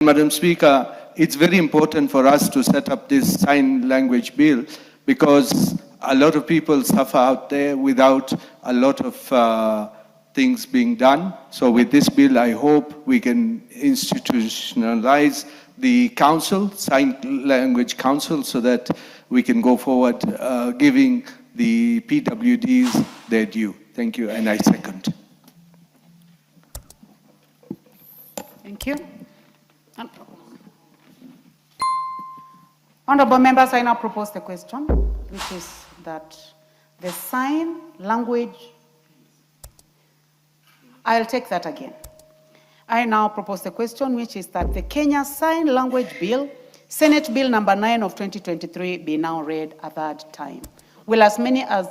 Madam Speaker, it's very important for us to set up this sign language bill because a lot of people suffer out there without a lot of things being done. So with this bill, I hope we can institutionalize the council, sign language council, so that we can go forward giving the PWDs their due. Thank you, and I second. Thank you. Honorable members, I now propose the question, which is that the sign language, I'll take that again. I now propose the question, which is that the Kenya Sign Language Bill, Senate Bill number 9 of 2023, be now read a third time. Will as many as...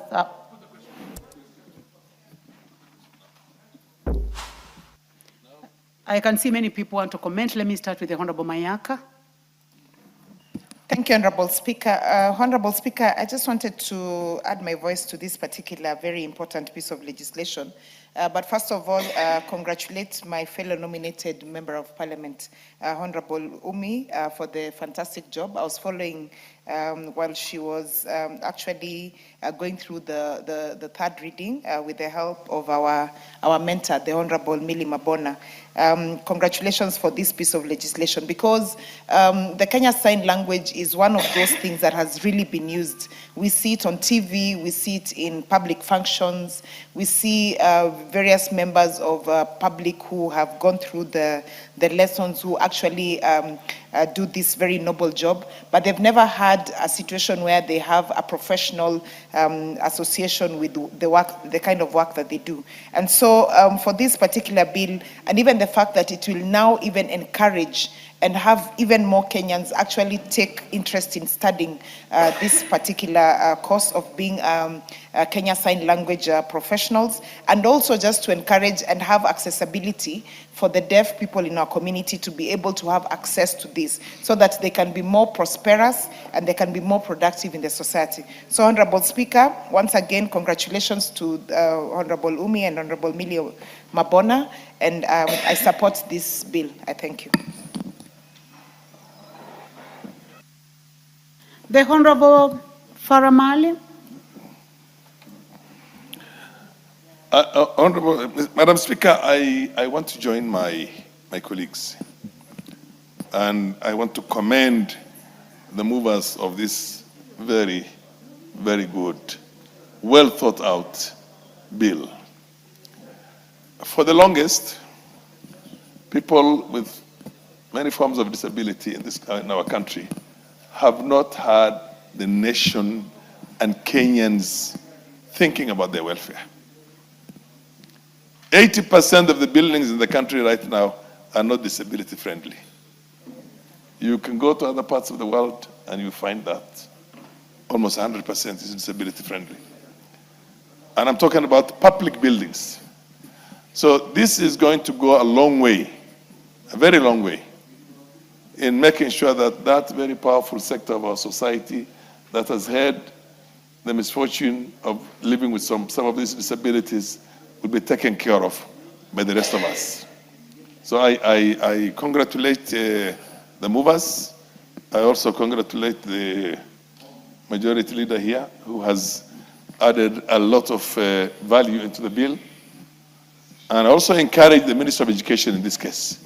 I can see many people want to comment. Let me start with the Honorable Mayaka. Thank you, Honorable Speaker. Honorable Speaker, I just wanted to add my voice to this particular very important piece of legislation. But first of all, congratulate my fellow nominated Member of Parliament, Honorable Umi, for the fantastic job. I was following while she was actually going through the third reading with the help of our mentor, the Honorable Millie Mabona. Congratulations for this piece of legislation, because the Kenya Sign Language is one of those things that has really been used. We see it on TV, we see it in public functions, we see various members of public who have gone through the lessons, who actually do this very noble job, but they've never had a situation where they have a professional association with the kind of work that they do. And so for this particular bill, and even the fact that it will now even encourage and have even more Kenyans actually take interest in studying this particular course of being Kenya Sign Language professionals, and also just to encourage and have accessibility for the deaf people in our community to be able to have access to this, so that they can be more prosperous and they can be more productive in the society. So, Honorable Speaker, once again, congratulations to Honorable Umi and Honorable Millie Mabona, and I support this bill. I thank you. The Honorable Farah Maalim. Honorable Madam Speaker, I want to join my colleagues, and I want to commend the movers of this very, very good, well thought out bill. For the longest, people with many forms of disability in our country have not had the nation and Kenyans thinking about their welfare. 80% of the buildings in the country right now are not disability friendly. You can go to other parts of the world and you find that almost 100% is disability friendly. And I'm talking about public buildings. So this is going to go a long way, a very long way, in making sure that that very powerful sector of our society that has had the misfortune of living with some of these disabilities will be taken care of by the rest of us. So I congratulate the movers. I also congratulate the majority leader here, who has added a lot of value into the bill. And I also encourage the Minister of Education in this case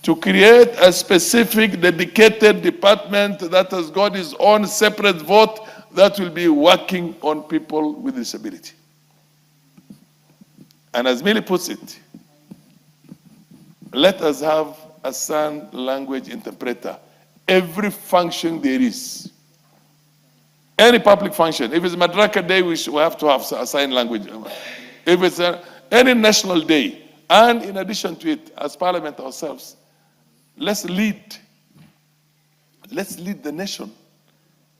to create a specific dedicated department that has got its own separate vote that will be working on people with disability. And as Millie puts it, let us have a sign language interpreter every function there is. Any public function. If it's Madaraka Day, we have to have a sign language. If it's any national day, and in addition to it, as Parliament ourselves, let's lead the nation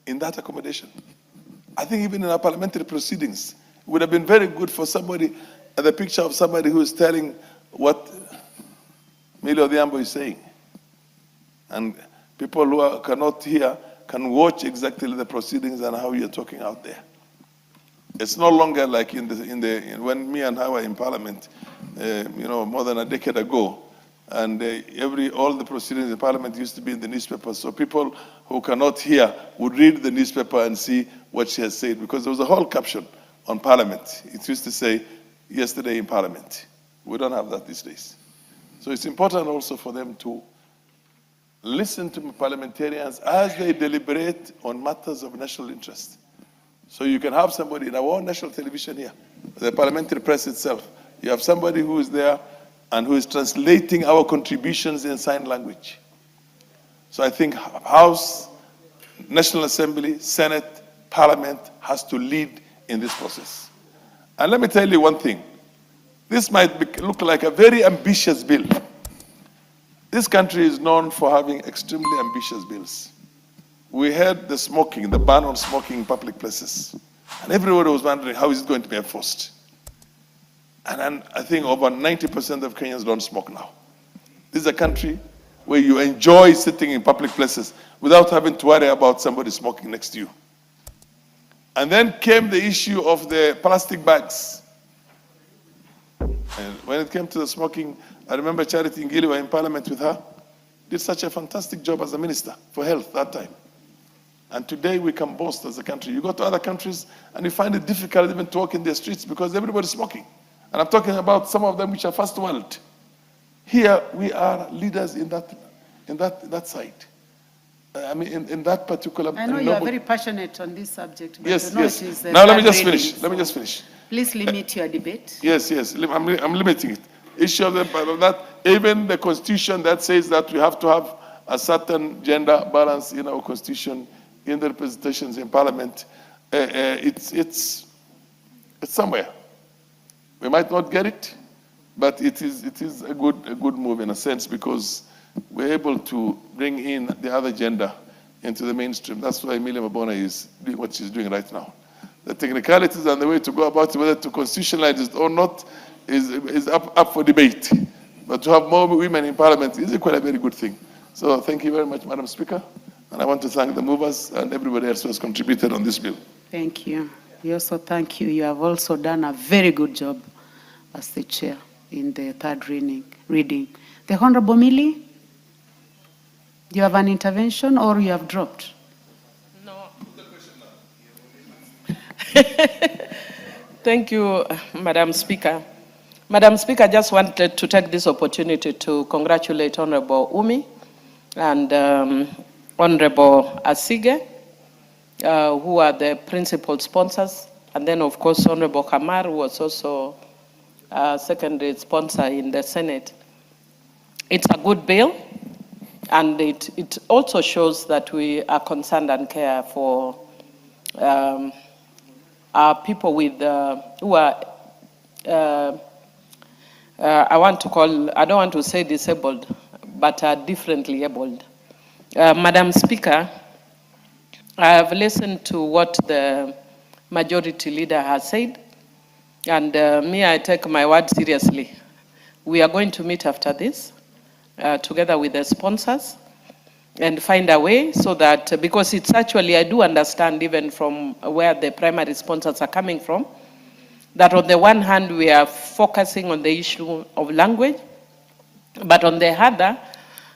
in that accommodation. I think even in our parliamentary proceedings, it would have been very good for somebody, the picture of somebody who is telling what Millie Odhiambo is saying. And people who cannot hear can watch exactly the proceedings and how you're talking out there. It's no longer like when me and her were in Parliament, more than a decade ago. And all the proceedings in Parliament used to be in the newspaper. So people who cannot hear would read the newspaper and see what she has said, because there was a whole caption on Parliament. It used to say, yesterday in Parliament. We don't have that these days. So it's important also for them to listen to parliamentarians as they deliberate on matters of national interest. So you can have somebody in our own national television here, the parliamentary press itself. You have somebody who is there and who is translating our contributions in sign language. So I think House, National Assembly, Senate, Parliament has to lead in this process. And let me tell you one thing. This might look like a very ambitious bill. This country is known for having extremely ambitious bills. We had the smoking, the ban on smoking in public places. And everybody was wondering, how is it going to be enforced? And I think over 90% of Kenyans don't smoke now. This is a country where you enjoy sitting in public places without having to worry about somebody smoking next to you. And then came the issue of the plastic bags. And when it came to the smoking, I remember Charity Ngili was in Parliament with her. Did such a fantastic job as a minister for health that time. And today we can boast as a country. You go to other countries and you find it difficult even to walk in their streets because everybody's smoking. And I'm talking about some of them which are first world. Here we are leaders in that side. I mean, in that particular. I know you are very passionate on this subject. But yes, you know yes. It is Now let me just finish. Let me just finish. Please limit your debate. Yes, yes. I'm limiting it. Issue of that, even the constitution that says that we have to have a certain gender balance in our constitution, in the representations in Parliament, it's somewhere. We might not get it, but it is a good move in a sense, because we're able to bring in the other gender into the mainstream. That's why Maalim Mabona is doing what she's doing right now. The technicalities and the way to go about it, whether to constitutionalize it or not, is up for debate. But to have more women in Parliament is quite a very good thing. So thank you very much, Madam Speaker. And I want to thank the movers and everybody else who has contributed on this bill. Thank you. We also thank you. You have also done a very good job as the chair in the third reading. The Honorable Millie, do you have an intervention or you have dropped? No. Thank you, Madam Speaker. Madam Speaker, I just wanted to take this opportunity to congratulate Honorable Umi and Honorable Asige, who are the principal sponsors. And then, of course, Honorable Kamar was also a secondary sponsor in the Senate. It's a good bill, and it also shows that we are concerned and care for our people with who are I don't want to say disabled, but are differently abled. Madam Speaker, I have listened to what the majority leader has said, and I take my word seriously. We are going to meet after this, together with the sponsors, and find a way so that, because it's actually, I do understand even from where the primary sponsors are coming from, that on the one hand, we are focusing on the issue of language, but on the other,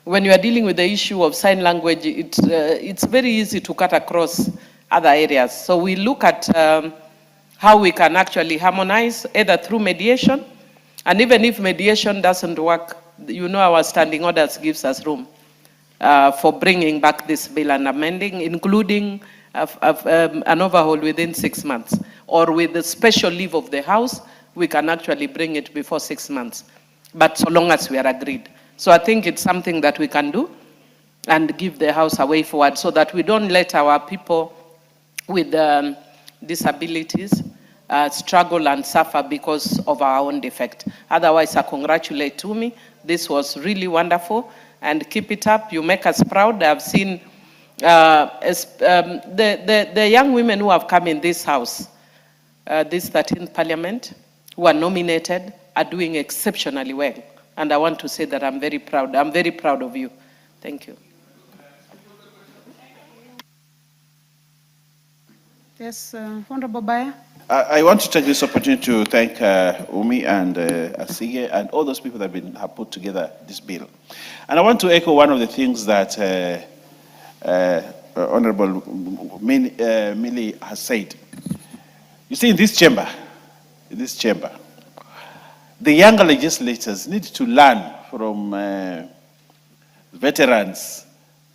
when you are dealing with the issue of sign language, it's very easy to cut across other areas. So we look at how we can actually harmonize, either through mediation, and even if mediation doesn't work, you know our standing orders gives us room for bringing back this bill and amending, including an overhaul within 6 months. Or with the special leave of the House, we can actually bring it before 6 months, but so long as we are agreed. So I think it's something that we can do and give the House a way forward so that we don't let our people with disabilities struggle and suffer because of our own defect. Otherwise, I congratulate Tumi. This was really wonderful, and keep it up. You make us proud. I've seen the young women who have come in this House, this 13th Parliament, who are nominated, are doing exceptionally well. And I want to say that I'm very proud. I'm very proud of you. Thank you. Yes, Honorable Baya. I want to take this opportunity to thank Umi and Asige and all those people that have put together this bill. And I want to echo one of the things that Honorable Millie has said. You see, in this chamber, the younger legislators need to learn from veterans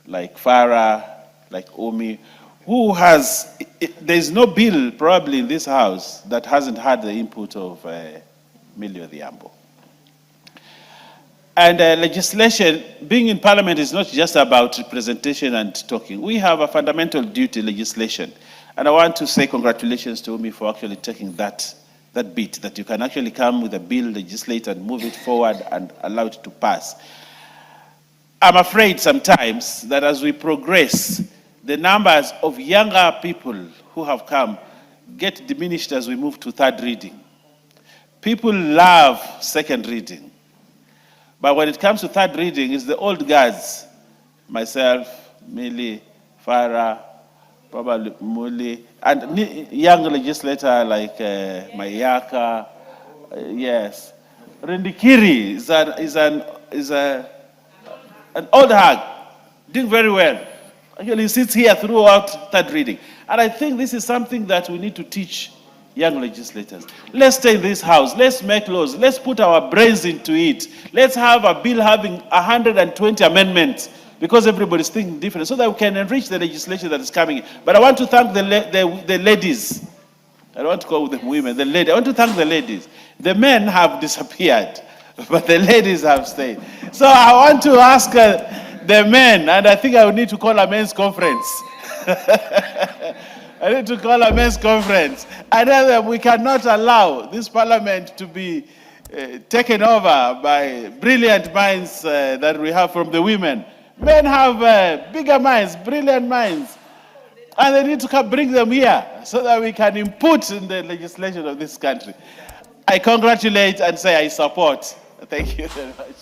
like Farah, like Umi, who has, there's no bill probably in this house that hasn't had the input of Millie Odhiambo. And legislation, being in parliament is not just about representation and talking. We have a fundamental duty, legislation. And I want to say congratulations to Umi for actually taking that bit, that you can actually come with a bill, legislate, and move it forward and allow it to pass. I'm afraid sometimes that as we progress, the numbers of younger people who have come get diminished as we move to third reading. People love second reading. But when it comes to third reading, it's the old guys, myself, Millie, Farah, probably Muli, and young legislator like Mayaka, yes. Rindikiri is an old hag, doing very well. Actually, he sits here throughout third reading. And I think this is something that we need to teach young legislators. Let's stay in this house. Let's make laws. Let's put our brains into it. Let's have a bill having 120 amendments because everybody's thinking different so that we can enrich the legislation that is coming in. But I want to thank the ladies. I don't want to call them women, the ladies. I want to thank the ladies. The men have disappeared, but the ladies have stayed. So I want to ask the men, and I think I would need to call a men's conference. I need to call a men's conference. I know that we cannot allow this parliament to be taken over by brilliant minds that we have from the women. Men have bigger minds, brilliant minds. And they need to come bring them here so that we can input in the legislation of this country. I congratulate and say I support. Thank you very much.